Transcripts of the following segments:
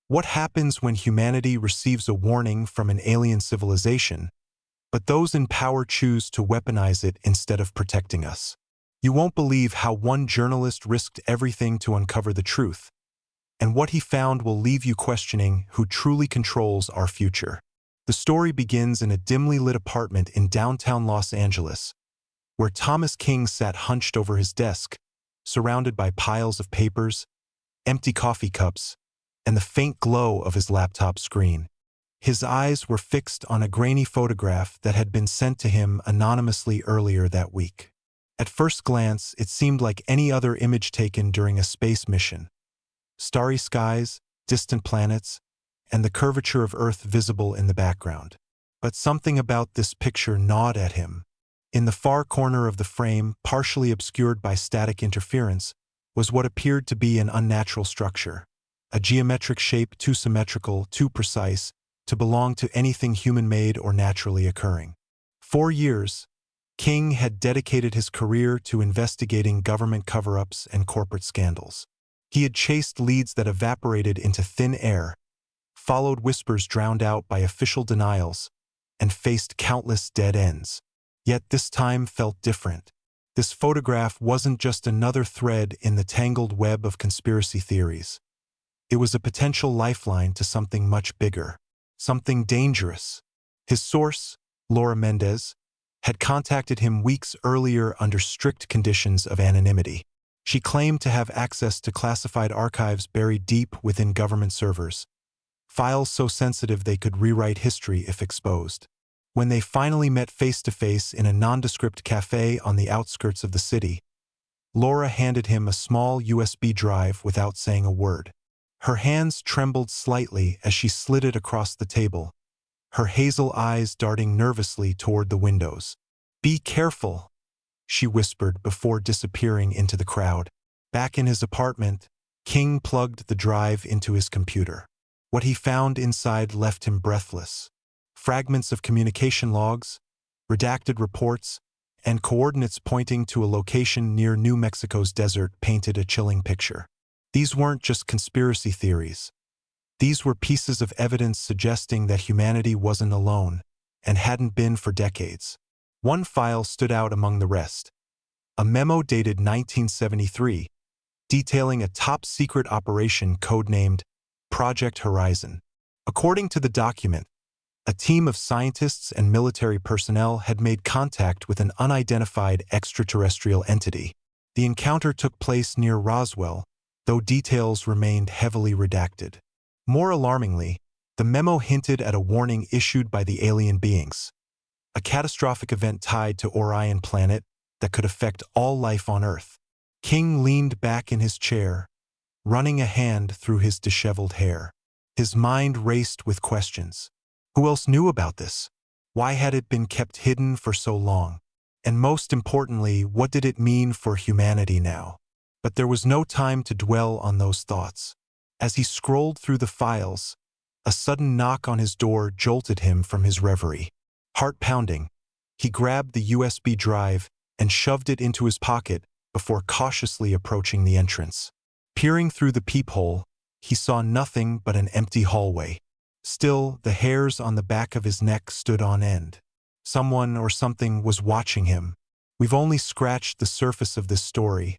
What happens when humanity receives a warning from an alien civilization, but those in power choose to weaponize it instead of protecting us? You won't believe how one journalist risked everything to uncover the truth, and what he found will leave you questioning who truly controls our future. The story begins in a dimly lit apartment in downtown Los Angeles, where Thomas King sat hunched over his desk, surrounded by piles of papers, empty coffee cups, and the faint glow of his laptop screen. His eyes were fixed on a grainy photograph that had been sent to him anonymously earlier that week. At first glance, it seemed like any other image taken during a space mission. Starry skies, distant planets, and the curvature of Earth visible in the background. But something about this picture gnawed at him. In the far corner of the frame, partially obscured by static interference, was what appeared to be an unnatural structure. A geometric shape too symmetrical, too precise, to belong to anything human-made or naturally occurring. For years, King had dedicated his career to investigating government cover-ups and corporate scandals. He had chased leads that evaporated into thin air, followed whispers drowned out by official denials, and faced countless dead ends. Yet this time felt different. This photograph wasn't just another thread in the tangled web of conspiracy theories. It was a potential lifeline to something much bigger, something dangerous. His source, Laura Mendez, had contacted him weeks earlier under strict conditions of anonymity. She claimed to have access to classified archives buried deep within government servers, files so sensitive they could rewrite history if exposed. When they finally met face-to-face in a nondescript cafe on the outskirts of the city, Laura handed him a small USB drive without saying a word. Her hands trembled slightly as she slid it across the table, her hazel eyes darting nervously toward the windows. "Be careful," she whispered before disappearing into the crowd. Back in his apartment, King plugged the drive into his computer. What he found inside left him breathless. Fragments of communication logs, redacted reports, and coordinates pointing to a location near New Mexico's desert painted a chilling picture. These weren't just conspiracy theories. These were pieces of evidence suggesting that humanity wasn't alone, and hadn't been for decades. One file stood out among the rest. A memo dated 1973, detailing a top-secret operation codenamed Project Horizon. According to the document, a team of scientists and military personnel had made contact with an unidentified extraterrestrial entity. The encounter took place near Roswell, though details remained heavily redacted. More alarmingly, the memo hinted at a warning issued by the alien beings, a catastrophic event tied to Orion planet that could affect all life on Earth. King leaned back in his chair, running a hand through his disheveled hair. His mind raced with questions. Who else knew about this? Why had it been kept hidden for so long? And most importantly, what did it mean for humanity now? But there was no time to dwell on those thoughts. As he scrolled through the files, a sudden knock on his door jolted him from his reverie. Heart pounding, he grabbed the USB drive and shoved it into his pocket before cautiously approaching the entrance. Peering through the peephole, he saw nothing but an empty hallway. Still, the hairs on the back of his neck stood on end. Someone or something was watching him. We've only scratched the surface of this story,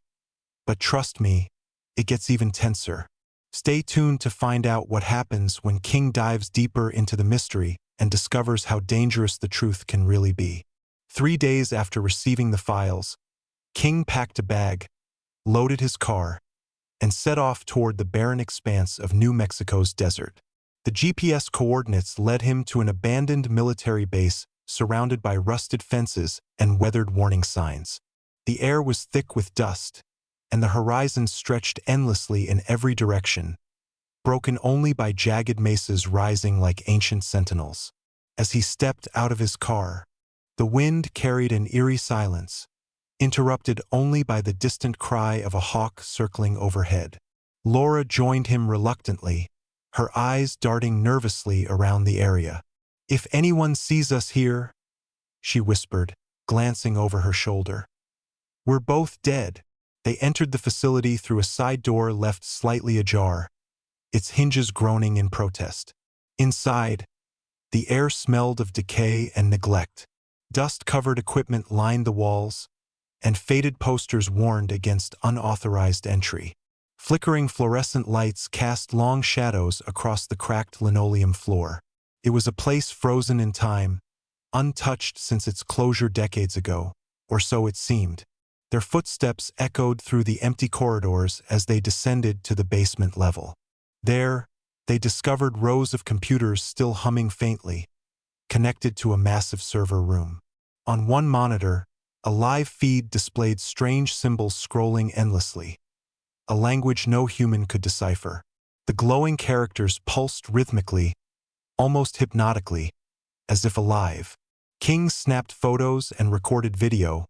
but trust me, it gets even tenser. Stay tuned to find out what happens when King dives deeper into the mystery and discovers how dangerous the truth can really be. 3 days after receiving the files, King packed a bag, loaded his car, and set off toward the barren expanse of New Mexico's desert. The GPS coordinates led him to an abandoned military base surrounded by rusted fences and weathered warning signs. The air was thick with dust, and the horizon stretched endlessly in every direction, broken only by jagged mesas rising like ancient sentinels. As he stepped out of his car, the wind carried an eerie silence, interrupted only by the distant cry of a hawk circling overhead. Laura joined him reluctantly, her eyes darting nervously around the area. "If anyone sees us here," she whispered, glancing over her shoulder, "we're both dead." They entered the facility through a side door left slightly ajar, its hinges groaning in protest. Inside, the air smelled of decay and neglect. Dust-covered equipment lined the walls, and faded posters warned against unauthorized entry. Flickering fluorescent lights cast long shadows across the cracked linoleum floor. It was a place frozen in time, untouched since its closure decades ago, or so it seemed. Their footsteps echoed through the empty corridors as they descended to the basement level. There, they discovered rows of computers still humming faintly, connected to a massive server room. On one monitor, a live feed displayed strange symbols scrolling endlessly, a language no human could decipher. The glowing characters pulsed rhythmically, almost hypnotically, as if alive. King snapped photos and recorded video,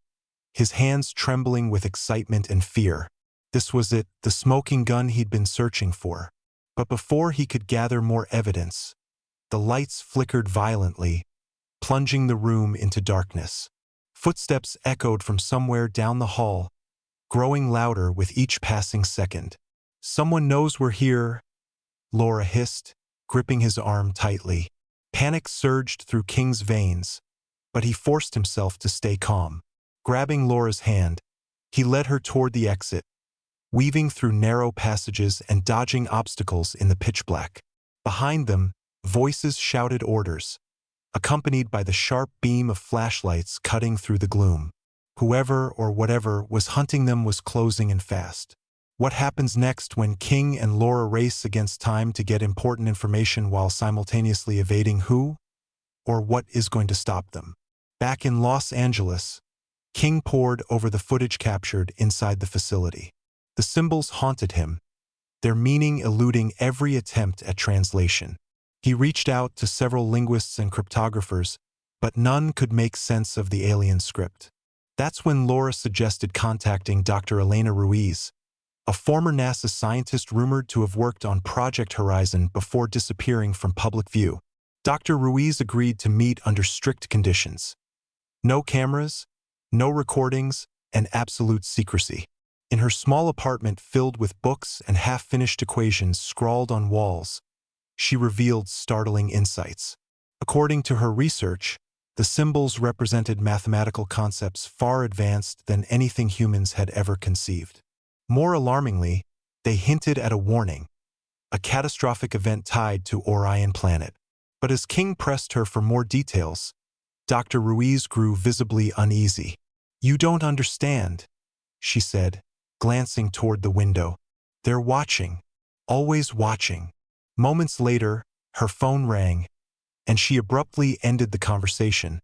his hands trembling with excitement and fear. This was it, the smoking gun he'd been searching for. But before he could gather more evidence, the lights flickered violently, plunging the room into darkness. Footsteps echoed from somewhere down the hall, growing louder with each passing second. "Someone knows we're here," Laura hissed, gripping his arm tightly. Panic surged through King's veins, but he forced himself to stay calm. Grabbing Laura's hand, he led her toward the exit, weaving through narrow passages and dodging obstacles in the pitch black. Behind them, voices shouted orders, accompanied by the sharp beam of flashlights cutting through the gloom. Whoever or whatever was hunting them was closing in fast. What happens next when King and Laura race against time to get important information while simultaneously evading who or what is going to stop them? Back in Los Angeles, King pored over the footage captured inside the facility. The symbols haunted him, their meaning eluding every attempt at translation. He reached out to several linguists and cryptographers, but none could make sense of the alien script. That's when Laura suggested contacting Dr. Elena Ruiz, a former NASA scientist rumored to have worked on Project Horizon before disappearing from public view. Dr. Ruiz agreed to meet under strict conditions. No cameras, no recordings, and absolute secrecy. In her small apartment filled with books and half-finished equations scrawled on walls, she revealed startling insights. According to her research, the symbols represented mathematical concepts far advanced than anything humans had ever conceived. More alarmingly, they hinted at a warning, a catastrophic event tied to Orion planet. But as King pressed her for more details, Dr. Ruiz grew visibly uneasy. "You don't understand," she said, glancing toward the window. "They're watching, always watching." Moments later, her phone rang, and she abruptly ended the conversation,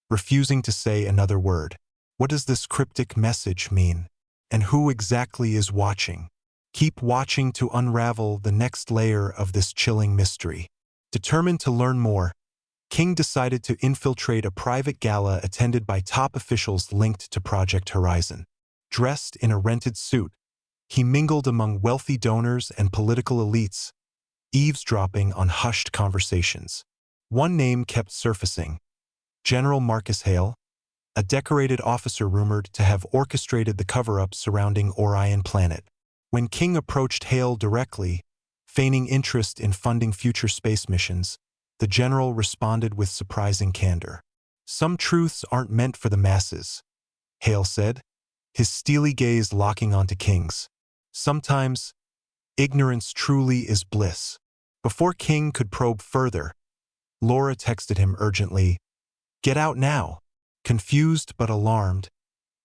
refusing to say another word. What does this cryptic message mean? And who exactly is watching? Keep watching to unravel the next layer of this chilling mystery. Determined to learn more, King decided to infiltrate a private gala attended by top officials linked to Project Horizon. Dressed in a rented suit, he mingled among wealthy donors and political elites, eavesdropping on hushed conversations. One name kept surfacing: General Marcus Hale, a decorated officer rumored to have orchestrated the cover-up surrounding Orion planet. When King approached Hale directly, feigning interest in funding future space missions, the general responded with surprising candor. "Some truths aren't meant for the masses," Hale said, his steely gaze locking onto King's. "Sometimes, ignorance truly is bliss." Before King could probe further, Laura texted him urgently, "Get out now." Confused but alarmed,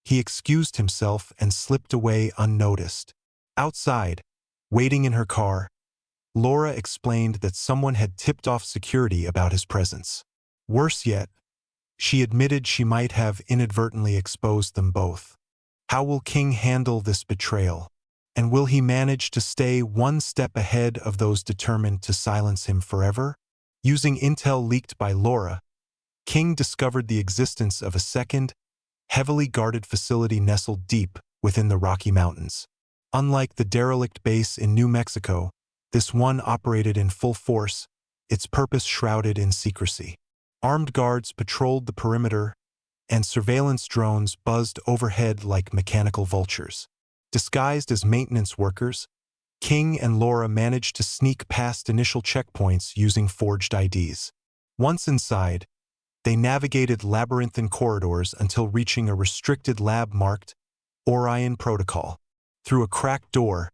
he excused himself and slipped away unnoticed. Outside, waiting in her car, Laura explained that someone had tipped off security about his presence. Worse yet, she admitted she might have inadvertently exposed them both. How will King handle this betrayal? And will he manage to stay one step ahead of those determined to silence him forever? Using intel leaked by Laura, King discovered the existence of a second, heavily guarded facility nestled deep within the Rocky Mountains. Unlike the derelict base in New Mexico, this one operated in full force, its purpose shrouded in secrecy. Armed guards patrolled the perimeter, and surveillance drones buzzed overhead like mechanical vultures. Disguised as maintenance workers, King and Laura managed to sneak past initial checkpoints using forged IDs. Once inside, they navigated labyrinthine corridors until reaching a restricted lab marked Orion Protocol. Through a cracked door,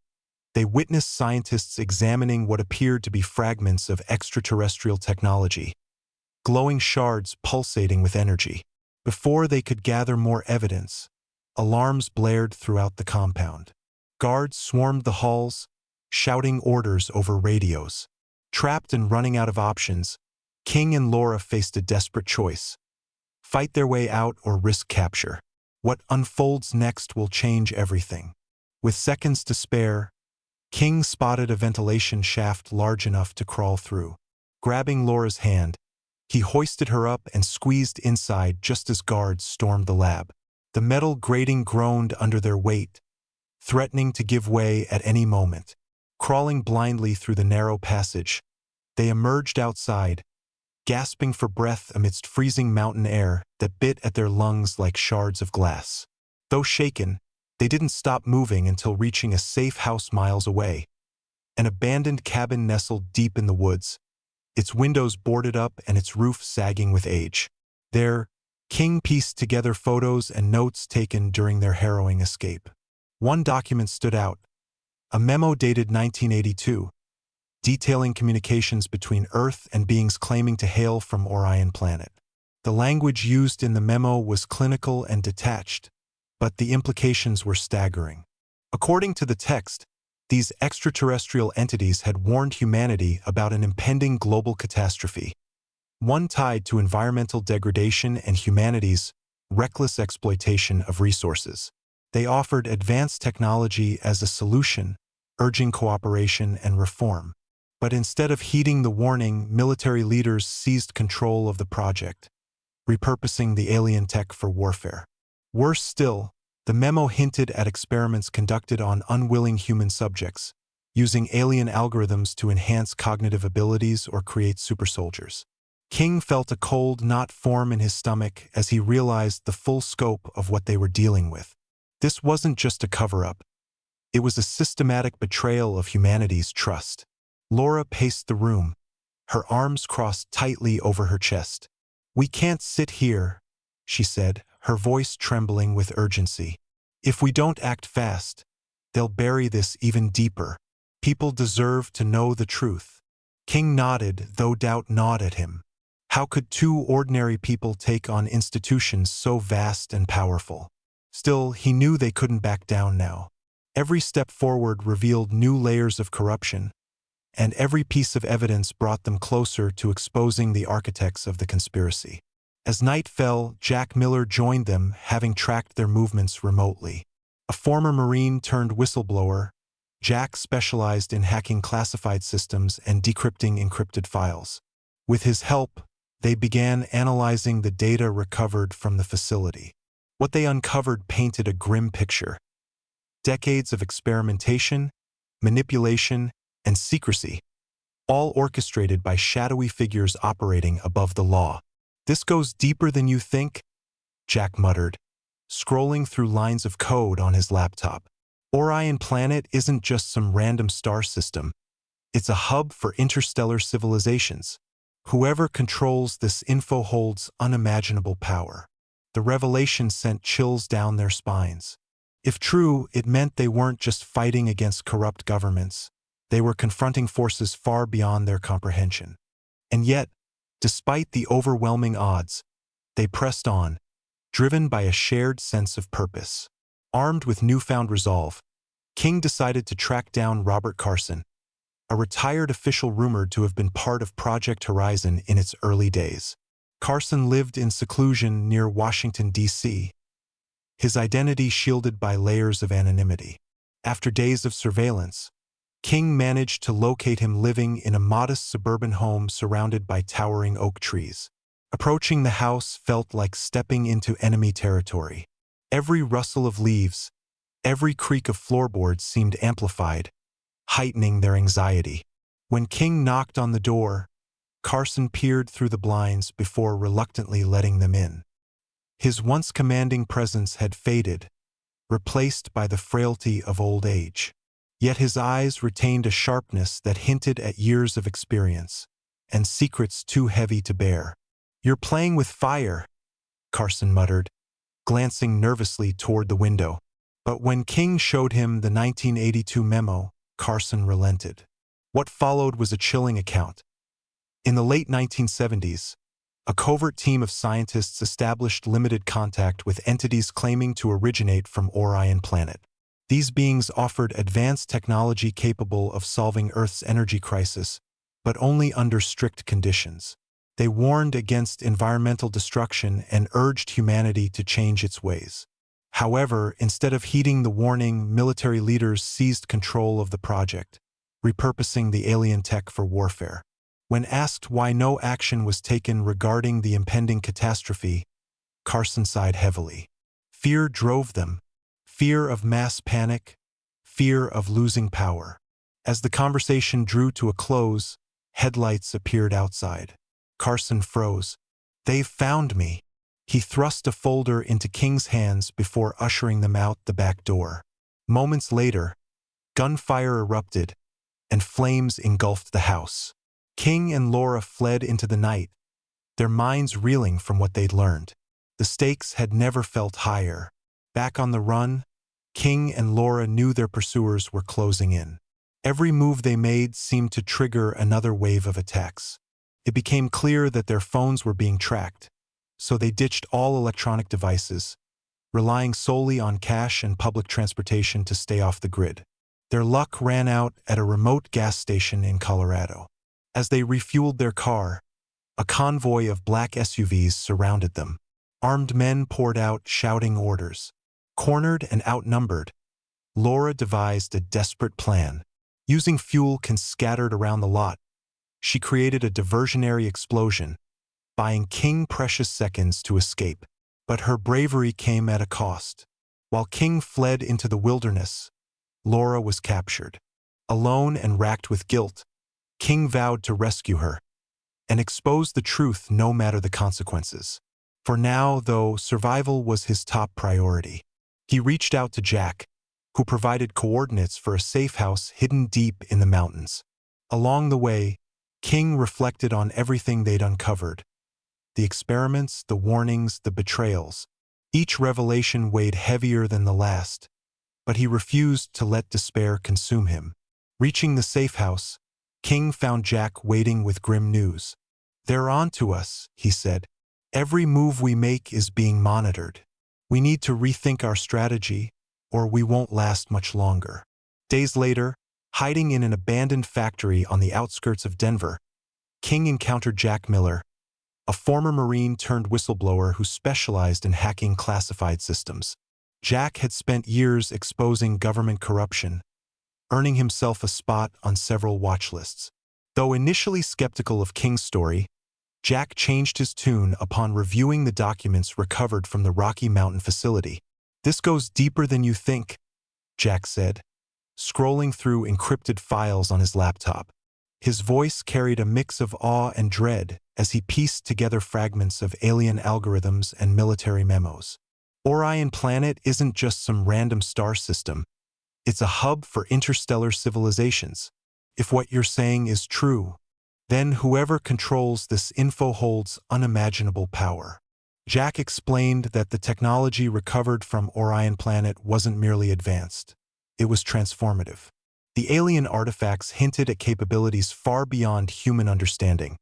they witnessed scientists examining what appeared to be fragments of extraterrestrial technology, glowing shards pulsating with energy. Before they could gather more evidence, alarms blared throughout the compound. Guards swarmed the halls, shouting orders over radios. Trapped and running out of options, King and Laura faced a desperate choice: fight their way out or risk capture. What unfolds next will change everything. With seconds to spare, King spotted a ventilation shaft large enough to crawl through. Grabbing Laura's hand, he hoisted her up and squeezed inside just as guards stormed the lab. The metal grating groaned under their weight, threatening to give way at any moment. Crawling blindly through the narrow passage, they emerged outside, gasping for breath amidst freezing mountain air that bit at their lungs like shards of glass. Though shaken, they didn't stop moving until reaching a safe house miles away, an abandoned cabin nestled deep in the woods, its windows boarded up and its roof sagging with age. There, King pieced together photos and notes taken during their harrowing escape. One document stood out, a memo dated 1982, detailing communications between Earth and beings claiming to hail from Orion planet. The language used in the memo was clinical and detached, but the implications were staggering. According to the text, these extraterrestrial entities had warned humanity about an impending global catastrophe, one tied to environmental degradation and humanity's reckless exploitation of resources. They offered advanced technology as a solution, urging cooperation and reform. But instead of heeding the warning, military leaders seized control of the project, repurposing the alien tech for warfare. Worse still, the memo hinted at experiments conducted on unwilling human subjects, using alien algorithms to enhance cognitive abilities or create supersoldiers. King felt a cold knot form in his stomach as he realized the full scope of what they were dealing with. This wasn't just a cover-up. It was a systematic betrayal of humanity's trust. Laura paced the room, her arms crossed tightly over her chest. "We can't sit here," she said, her voice trembling with urgency. "If we don't act fast, they'll bury this even deeper. People deserve to know the truth." King nodded, though doubt gnawed at him. How could two ordinary people take on institutions so vast and powerful? Still, he knew they couldn't back down now. Every step forward revealed new layers of corruption, and every piece of evidence brought them closer to exposing the architects of the conspiracy. As night fell, Jack Miller joined them, having tracked their movements remotely. A former Marine turned whistleblower, Jack specialized in hacking classified systems and decrypting encrypted files. With his help, they began analyzing the data recovered from the facility. What they uncovered painted a grim picture. Decades of experimentation, manipulation, and secrecy, all orchestrated by shadowy figures operating above the law. "This goes deeper than you think," Jack muttered, scrolling through lines of code on his laptop. Orion Planet isn't just some random star system. It's a hub for interstellar civilizations. Whoever controls this info holds unimaginable power. The revelation sent chills down their spines. If true, it meant they weren't just fighting against corrupt governments. They were confronting forces far beyond their comprehension. And yet, despite the overwhelming odds, they pressed on, driven by a shared sense of purpose. Armed with newfound resolve, King decided to track down Robert Carson, a retired official rumored to have been part of Project Horizon in its early days. Carson lived in seclusion near Washington, D.C., his identity shielded by layers of anonymity. After days of surveillance, King managed to locate him living in a modest suburban home surrounded by towering oak trees. Approaching the house felt like stepping into enemy territory. Every rustle of leaves, every creak of floorboards seemed amplified, heightening their anxiety. When King knocked on the door, Carson peered through the blinds before reluctantly letting them in. His once commanding presence had faded, replaced by the frailty of old age. Yet his eyes retained a sharpness that hinted at years of experience and secrets too heavy to bear. "You're playing with fire," Carson muttered, glancing nervously toward the window. But when King showed him the 1982 memo, Carson relented. What followed was a chilling account. In the late 1970s, a covert team of scientists established limited contact with entities claiming to originate from Orion planet. These beings offered advanced technology capable of solving Earth's energy crisis, but only under strict conditions. They warned against environmental destruction and urged humanity to change its ways. However, instead of heeding the warning, military leaders seized control of the project, repurposing the alien tech for warfare. When asked why no action was taken regarding the impending catastrophe, Carson sighed heavily. Fear drove them. Fear of mass panic, fear of losing power. As the conversation drew to a close, headlights appeared outside. Carson froze. "They've found me." He thrust a folder into King's hands before ushering them out the back door. Moments later, gunfire erupted, and flames engulfed the house. King and Laura fled into the night, their minds reeling from what they'd learned. The stakes had never felt higher. Back on the run, King and Laura knew their pursuers were closing in. Every move they made seemed to trigger another wave of attacks. It became clear that their phones were being tracked, so they ditched all electronic devices, relying solely on cash and public transportation to stay off the grid. Their luck ran out at a remote gas station in Colorado. As they refueled their car, a convoy of black SUVs surrounded them. Armed men poured out, shouting orders. Cornered and outnumbered, Laura devised a desperate plan. Using fuel scattered around the lot, she created a diversionary explosion, buying King precious seconds to escape. But her bravery came at a cost. While King fled into the wilderness, Laura was captured. Alone and racked with guilt, King vowed to rescue her and expose the truth no matter the consequences. For now, though, survival was his top priority. He reached out to Jack, who provided coordinates for a safe house hidden deep in the mountains. Along the way, King reflected on everything they'd uncovered. The experiments, the warnings, the betrayals. Each revelation weighed heavier than the last, but he refused to let despair consume him. Reaching the safe house, King found Jack waiting with grim news. "They're on to us," he said. "Every move we make is being monitored. We need to rethink our strategy, or we won't last much longer." Days later, hiding in an abandoned factory on the outskirts of Denver, King encountered Jack Miller, a former Marine turned whistleblower who specialized in hacking classified systems. Jack had spent years exposing government corruption, earning himself a spot on several watch lists. Though initially skeptical of King's story, Jack changed his tune upon reviewing the documents recovered from the Rocky Mountain facility. "This goes deeper than you think," Jack said, scrolling through encrypted files on his laptop. His voice carried a mix of awe and dread as he pieced together fragments of alien algorithms and military memos. Orion Planet isn't just some random star system. It's a hub for interstellar civilizations. If what you're saying is true, then whoever controls this info holds unimaginable power. Jack explained that the technology recovered from Orion Planet wasn't merely advanced. It was transformative. The alien artifacts hinted at capabilities far beyond human understanding.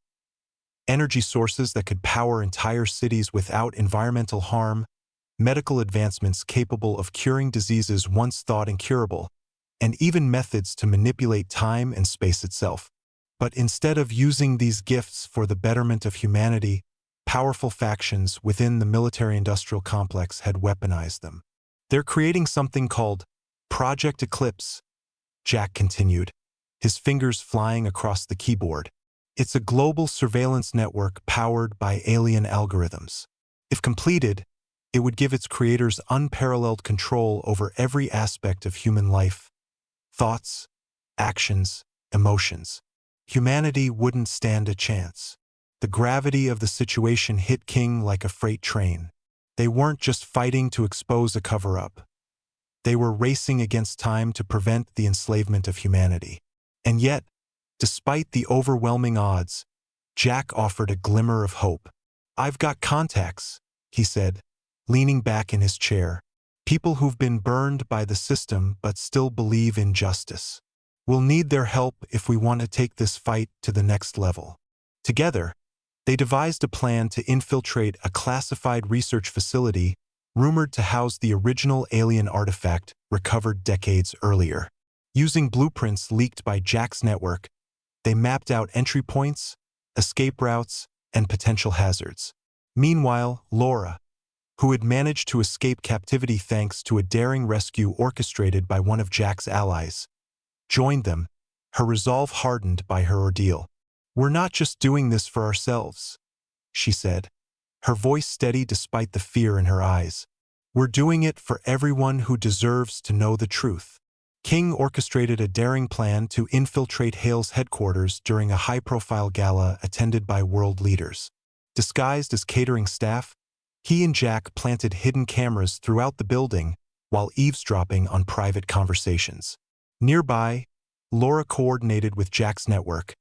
Energy sources that could power entire cities without environmental harm, medical advancements capable of curing diseases once thought incurable, and even methods to manipulate time and space itself. But instead of using these gifts for the betterment of humanity, powerful factions within the military-industrial complex had weaponized them. "They're creating something called Project Eclipse," Jack continued, his fingers flying across the keyboard. "It's a global surveillance network powered by alien algorithms. If completed, it would give its creators unparalleled control over every aspect of human life, thoughts, actions, emotions. Humanity wouldn't stand a chance." The gravity of the situation hit King like a freight train. They weren't just fighting to expose a cover-up. They were racing against time to prevent the enslavement of humanity. And yet, despite the overwhelming odds, Jack offered a glimmer of hope. "I've got contacts," he said, leaning back in his chair. "People who've been burned by the system but still believe in justice. We'll need their help if we want to take this fight to the next level." Together, they devised a plan to infiltrate a classified research facility rumored to house the original alien artifact recovered decades earlier. Using blueprints leaked by Jack's network, they mapped out entry points, escape routes, and potential hazards. Meanwhile, Laura, who had managed to escape captivity thanks to a daring rescue orchestrated by one of Jack's allies, joined them, her resolve hardened by her ordeal. "We're not just doing this for ourselves," she said, her voice steady despite the fear in her eyes. "We're doing it for everyone who deserves to know the truth." King orchestrated a daring plan to infiltrate Hale's headquarters during a high-profile gala attended by world leaders. Disguised as catering staff, he and Jack planted hidden cameras throughout the building while eavesdropping on private conversations. Nearby, Laura coordinated with Jack's network,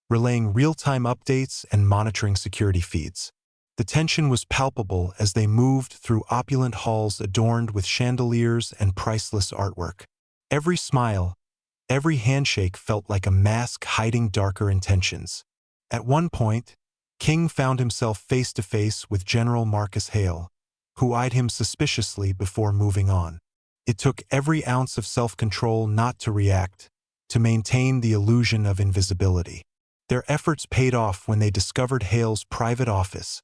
relaying real-time updates and monitoring security feeds. The tension was palpable as they moved through opulent halls adorned with chandeliers and priceless artwork. Every smile, every handshake felt like a mask hiding darker intentions. At one point, King found himself face-to-face with General Marcus Hale, who eyed him suspiciously before moving on. It took every ounce of self-control not to react, to maintain the illusion of invisibility. Their efforts paid off when they discovered Hale's private office,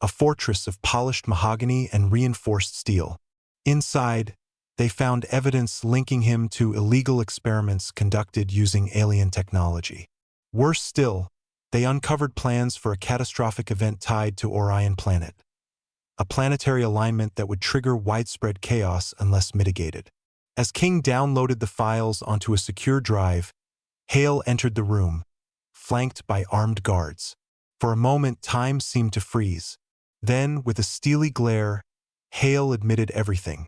a fortress of polished mahogany and reinforced steel. Inside, they found evidence linking him to illegal experiments conducted using alien technology. Worse still, they uncovered plans for a catastrophic event tied to Orion planet, a planetary alignment that would trigger widespread chaos unless mitigated. As King downloaded the files onto a secure drive, Hale entered the room, flanked by armed guards. For a moment, time seemed to freeze. Then, with a steely glare, Hale admitted everything.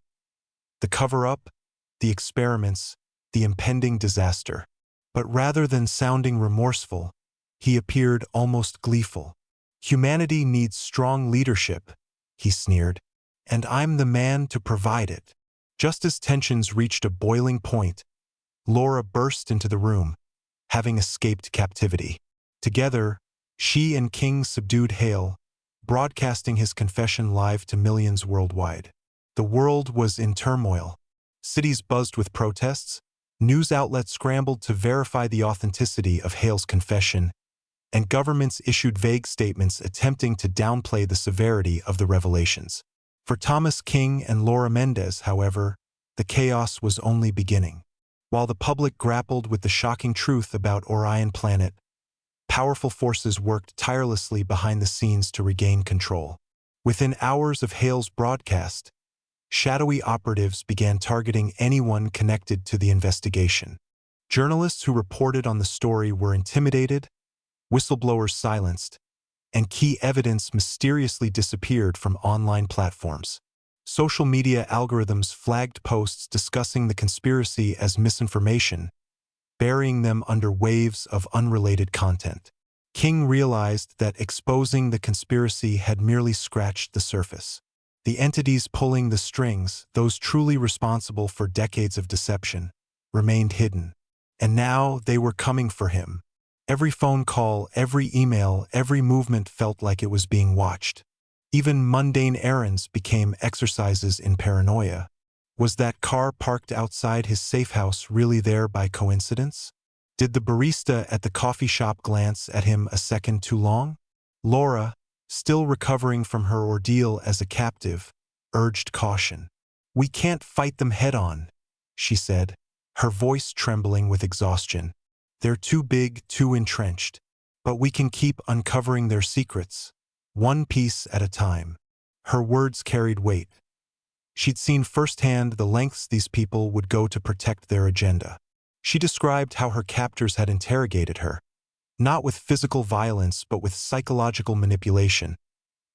The cover-up, the experiments, the impending disaster. But rather than sounding remorseful, he appeared almost gleeful. "Humanity needs strong leadership," he sneered, "and I'm the man to provide it." Just as tensions reached a boiling point, Laura burst into the room, having escaped captivity. Together, she and King subdued Hale, broadcasting his confession live to millions worldwide. The world was in turmoil. Cities buzzed with protests, news outlets scrambled to verify the authenticity of Hale's confession, and governments issued vague statements attempting to downplay the severity of the revelations. For Thomas King and Laura Mendez, however, the chaos was only beginning. While the public grappled with the shocking truth about Orion planet, powerful forces worked tirelessly behind the scenes to regain control. Within hours of Hale's broadcast, shadowy operatives began targeting anyone connected to the investigation. Journalists who reported on the story were intimidated, whistleblowers silenced, and key evidence mysteriously disappeared from online platforms. Social media algorithms flagged posts discussing the conspiracy as misinformation, burying them under waves of unrelated content. King realized that exposing the conspiracy had merely scratched the surface. The entities pulling the strings, those truly responsible for decades of deception, remained hidden. And now they were coming for him. Every phone call, every email, every movement felt like it was being watched. Even mundane errands became exercises in paranoia. Was that car parked outside his safe house really there by coincidence? Did the barista at the coffee shop glance at him a second too long? Laura, still recovering from her ordeal as a captive, urged caution. "We can't fight them head-on," she said, her voice trembling with exhaustion. "They're too big, too entrenched. But we can keep uncovering their secrets, one piece at a time." Her words carried weight. She'd seen firsthand the lengths these people would go to protect their agenda. She described how her captors had interrogated her, not with physical violence but with psychological manipulation,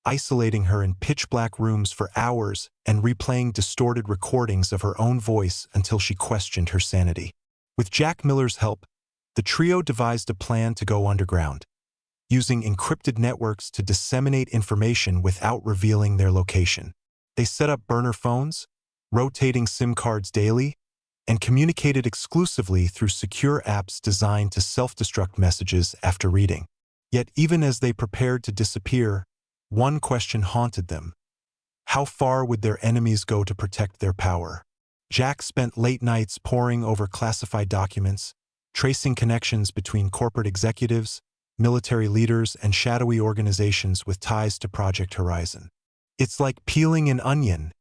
isolating her in pitch-black rooms for hours and replaying distorted recordings of her own voice until she questioned her sanity. With Jack Miller's help, the trio devised a plan to go underground, using encrypted networks to disseminate information without revealing their location. They set up burner phones, rotating SIM cards daily, and communicated exclusively through secure apps designed to self-destruct messages after reading. Yet even as they prepared to disappear, one question haunted them. How far would their enemies go to protect their power? Jack spent late nights poring over classified documents, tracing connections between corporate executives, military leaders, and shadowy organizations with ties to Project Horizon. "It's like peeling an onion,"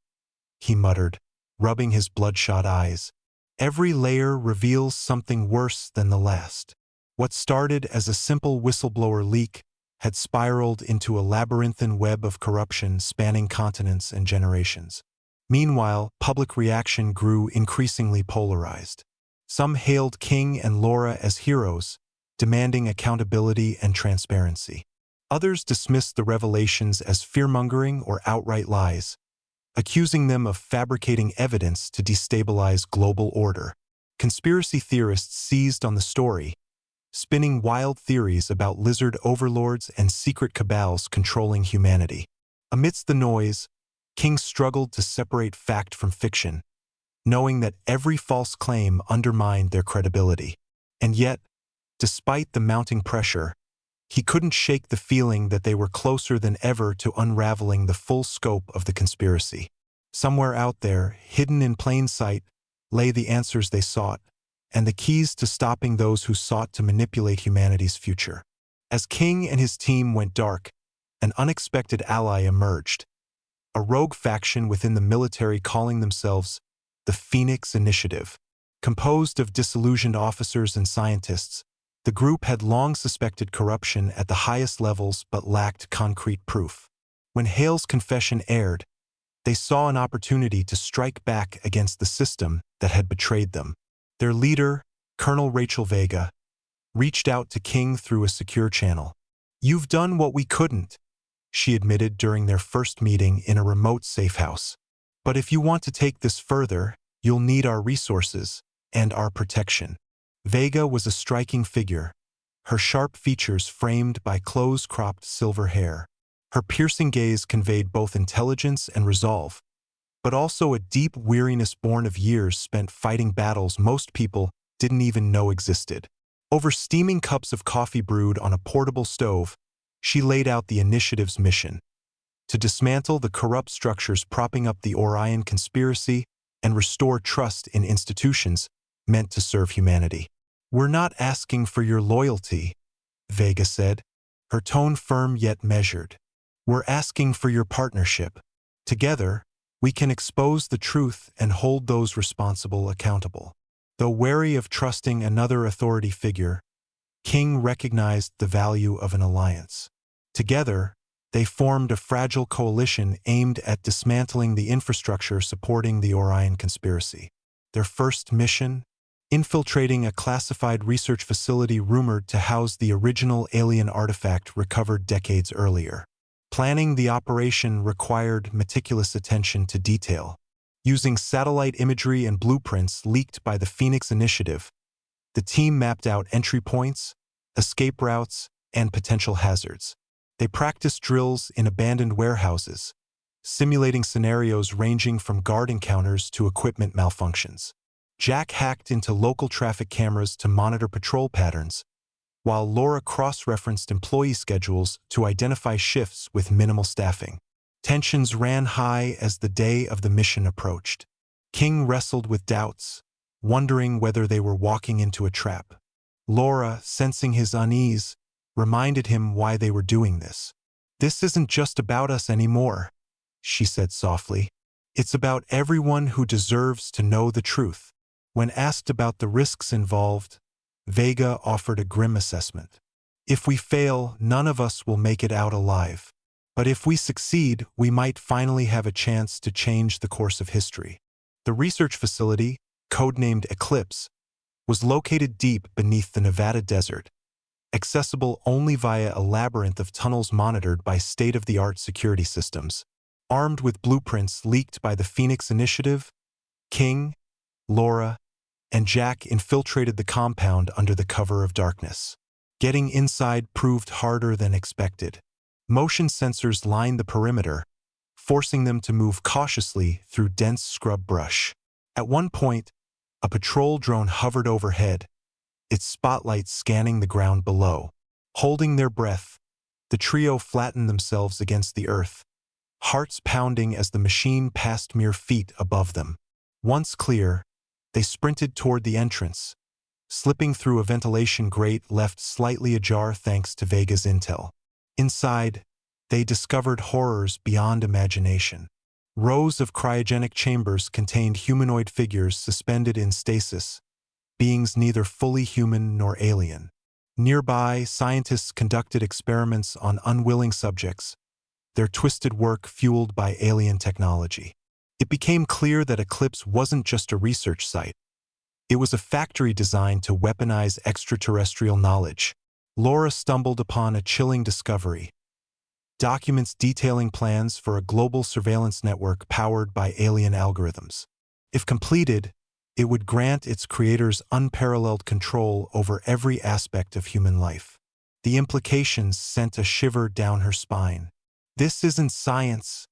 he muttered, rubbing his bloodshot eyes. "Every layer reveals something worse than the last." What started as a simple whistleblower leak had spiraled into a labyrinthine web of corruption spanning continents and generations. Meanwhile, public reaction grew increasingly polarized. Some hailed King and Laura as heroes, demanding accountability and transparency. Others dismissed the revelations as fearmongering or outright lies, accusing them of fabricating evidence to destabilize global order. Conspiracy theorists seized on the story, spinning wild theories about lizard overlords and secret cabals controlling humanity. Amidst the noise, King struggled to separate fact from fiction, knowing that every false claim undermined their credibility. And yet, despite the mounting pressure, he couldn't shake the feeling that they were closer than ever to unraveling the full scope of the conspiracy. Somewhere out there, hidden in plain sight, lay the answers they sought, and the keys to stopping those who sought to manipulate humanity's future. As King and his team went dark, an unexpected ally emerged, a rogue faction within the military calling themselves the Phoenix Initiative. Composed of disillusioned officers and scientists, the group had long suspected corruption at the highest levels but lacked concrete proof. When Hale's confession aired, they saw an opportunity to strike back against the system that had betrayed them. Their leader, Colonel Rachel Vega, reached out to King through a secure channel. "You've done what we couldn't," she admitted during their first meeting in a remote safe house. "But if you want to take this further, you'll need our resources and our protection." Vega was a striking figure, her sharp features framed by close-cropped silver hair. Her piercing gaze conveyed both intelligence and resolve, but also a deep weariness born of years spent fighting battles most people didn't even know existed. Over steaming cups of coffee brewed on a portable stove, she laid out the initiative's mission: to dismantle the corrupt structures propping up the Orion conspiracy and restore trust in institutions meant to serve humanity. "We're not asking for your loyalty," Vega said, her tone firm yet measured. "We're asking for your partnership. Together, we can expose the truth and hold those responsible accountable." Though wary of trusting another authority figure, King recognized the value of an alliance. Together, they formed a fragile coalition aimed at dismantling the infrastructure supporting the Orion conspiracy. Their first mission? Infiltrating a classified research facility rumored to house the original alien artifact recovered decades earlier. Planning the operation required meticulous attention to detail. Using satellite imagery and blueprints leaked by the Phoenix Initiative, the team mapped out entry points, escape routes, and potential hazards. They practiced drills in abandoned warehouses, simulating scenarios ranging from guard encounters to equipment malfunctions. Jack hacked into local traffic cameras to monitor patrol patterns, while Laura cross-referenced employee schedules to identify shifts with minimal staffing. Tensions ran high as the day of the mission approached. King wrestled with doubts, wondering whether they were walking into a trap. Laura, sensing his unease, reminded him why they were doing this. "This isn't just about us anymore," she said softly. "It's about everyone who deserves to know the truth." When asked about the risks involved, Vega offered a grim assessment. "If we fail, none of us will make it out alive. But if we succeed, we might finally have a chance to change the course of history." The research facility, codenamed Eclipse, was located deep beneath the Nevada desert, accessible only via a labyrinth of tunnels monitored by state-of-the-art security systems. Armed with blueprints leaked by the Phoenix Initiative, King, Laura, and Jack infiltrated the compound under the cover of darkness. Getting inside proved harder than expected. Motion sensors lined the perimeter, forcing them to move cautiously through dense scrub brush. At one point, a patrol drone hovered overhead, its spotlight scanning the ground below. Holding their breath, the trio flattened themselves against the earth, hearts pounding as the machine passed mere feet above them. Once clear, they sprinted toward the entrance, slipping through a ventilation grate left slightly ajar thanks to Vega's intel. Inside, they discovered horrors beyond imagination. Rows of cryogenic chambers contained humanoid figures suspended in stasis, beings neither fully human nor alien. Nearby, scientists conducted experiments on unwilling subjects, their twisted work fueled by alien technology. It became clear that Eclipse wasn't just a research site. It was a factory designed to weaponize extraterrestrial knowledge. Laura stumbled upon a chilling discovery: documents detailing plans for a global surveillance network powered by alien algorithms. If completed, it would grant its creators unparalleled control over every aspect of human life. The implications sent a shiver down her spine. "This isn't science,"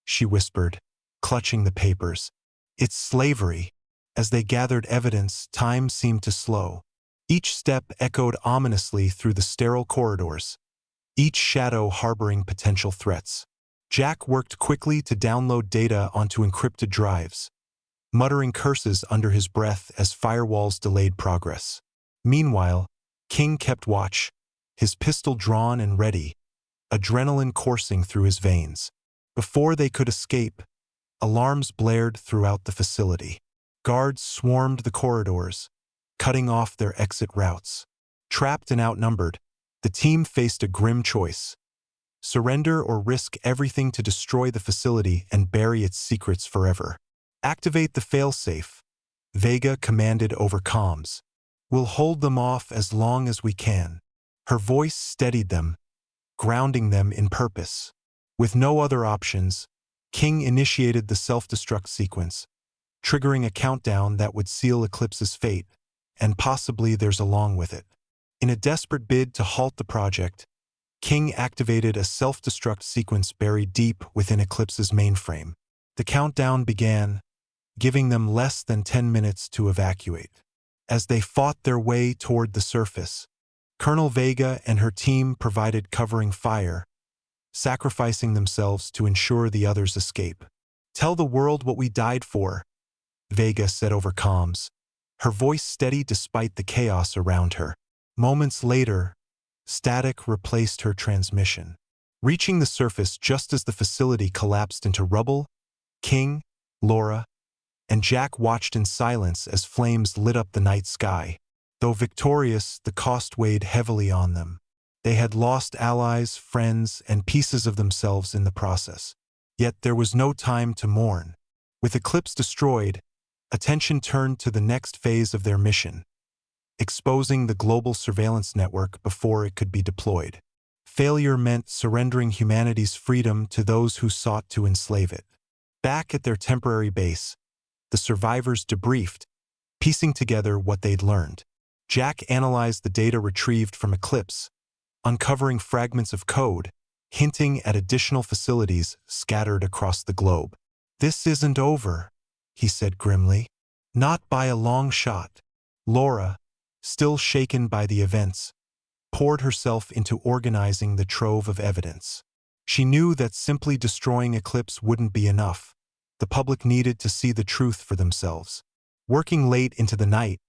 she whispered, clutching the papers. "It's slavery." As they gathered evidence, time seemed to slow. Each step echoed ominously through the sterile corridors, each shadow harboring potential threats. Jack worked quickly to download data onto encrypted drives, muttering curses under his breath as firewalls delayed progress. Meanwhile, King kept watch, his pistol drawn and ready, adrenaline coursing through his veins. Before they could escape, alarms blared throughout the facility. Guards swarmed the corridors, cutting off their exit routes. Trapped and outnumbered, the team faced a grim choice: surrender or risk everything to destroy the facility and bury its secrets forever. "Activate the failsafe," Vega commanded over comms. "We'll hold them off as long as we can." Her voice steadied them, grounding them in purpose. With no other options, King initiated the self-destruct sequence, triggering a countdown that would seal Eclipse's fate, and possibly theirs along with it. In a desperate bid to halt the project, King activated a self-destruct sequence buried deep within Eclipse's mainframe. The countdown began, giving them less than 10 minutes to evacuate. As they fought their way toward the surface, Colonel Vega and her team provided covering fire, sacrificing themselves to ensure the others' escape. "Tell the world what we died for," Vega said over comms, her voice steady despite the chaos around her. Moments later, static replaced her transmission. Reaching the surface just as the facility collapsed into rubble, King, Laura, and Jack watched in silence as flames lit up the night sky. Though victorious, the cost weighed heavily on them. They had lost allies, friends, and pieces of themselves in the process. Yet there was no time to mourn. With Eclipse destroyed, attention turned to the next phase of their mission: exposing the global surveillance network before it could be deployed. Failure meant surrendering humanity's freedom to those who sought to enslave it. Back at their temporary base, the survivors debriefed, piecing together what they'd learned. Jack analyzed the data retrieved from Eclipse, uncovering fragments of code, hinting at additional facilities scattered across the globe. "This isn't over," he said grimly. "Not by a long shot." Laura, still shaken by the events, poured herself into organizing the trove of evidence. She knew that simply destroying Eclipse wouldn't be enough. The public needed to see the truth for themselves. Working late into the night,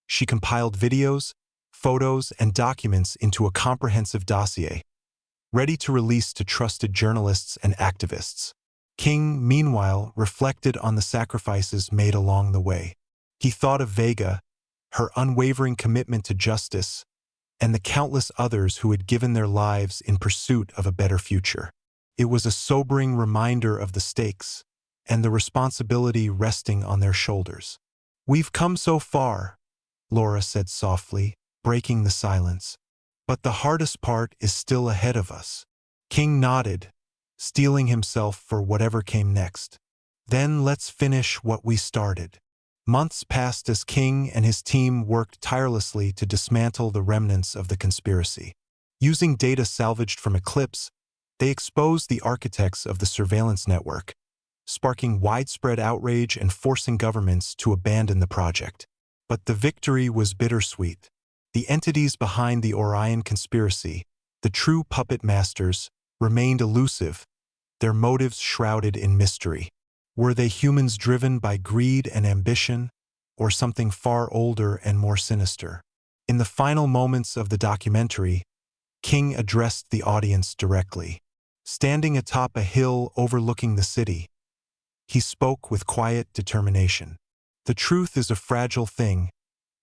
she compiled videos, photos, and documents into a comprehensive dossier, ready to release to trusted journalists and activists. King, meanwhile, reflected on the sacrifices made along the way. He thought of Vega, her unwavering commitment to justice, and the countless others who had given their lives in pursuit of a better future. It was a sobering reminder of the stakes and the responsibility resting on their shoulders. "We've come so far," Laura said softly, breaking the silence. But the hardest part is still ahead of us. King nodded, steeling himself for whatever came next. Then let's finish what we started. Months passed as King and his team worked tirelessly to dismantle the remnants of the conspiracy. Using data salvaged from Eclipse, they exposed the architects of the surveillance network, sparking widespread outrage and forcing governments to abandon the project. But the victory was bittersweet. The entities behind the Orion conspiracy, the true puppet masters, remained elusive, their motives shrouded in mystery. Were they humans driven by greed and ambition, or something far older and more sinister? In the final moments of the documentary, King addressed the audience directly. Standing atop a hill overlooking the city, he spoke with quiet determination. The truth is a fragile thing,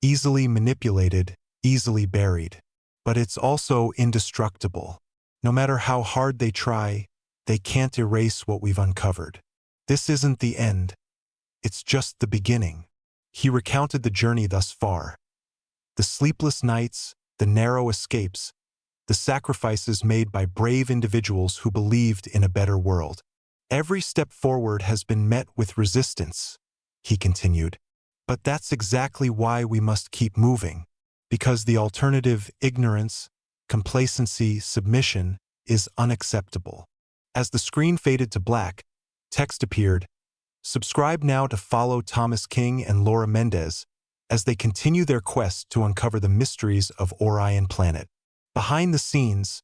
easily manipulated, easily buried. But it's also indestructible. No matter how hard they try, they can't erase what we've uncovered. This isn't the end. It's just the beginning. He recounted the journey thus far. The sleepless nights, the narrow escapes, the sacrifices made by brave individuals who believed in a better world. Every step forward has been met with resistance, he continued. But that's exactly why we must keep moving. Because the alternative, ignorance, complacency, submission, is unacceptable. As the screen faded to black, text appeared. Subscribe now to follow Thomas King and Laura Mendez as they continue their quest to uncover the mysteries of Orion Planet. Behind the scenes,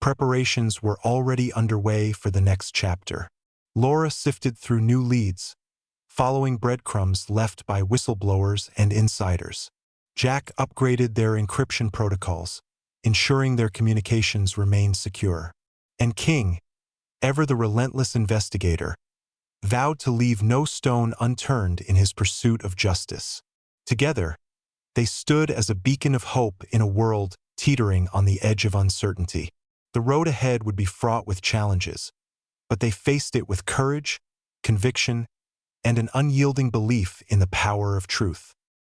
preparations were already underway for the next chapter. Laura sifted through new leads, following breadcrumbs left by whistleblowers and insiders. Jack upgraded their encryption protocols, ensuring their communications remained secure. And King, ever the relentless investigator, vowed to leave no stone unturned in his pursuit of justice. Together, they stood as a beacon of hope in a world teetering on the edge of uncertainty. The road ahead would be fraught with challenges, but they faced it with courage, conviction, and an unyielding belief in the power of truth.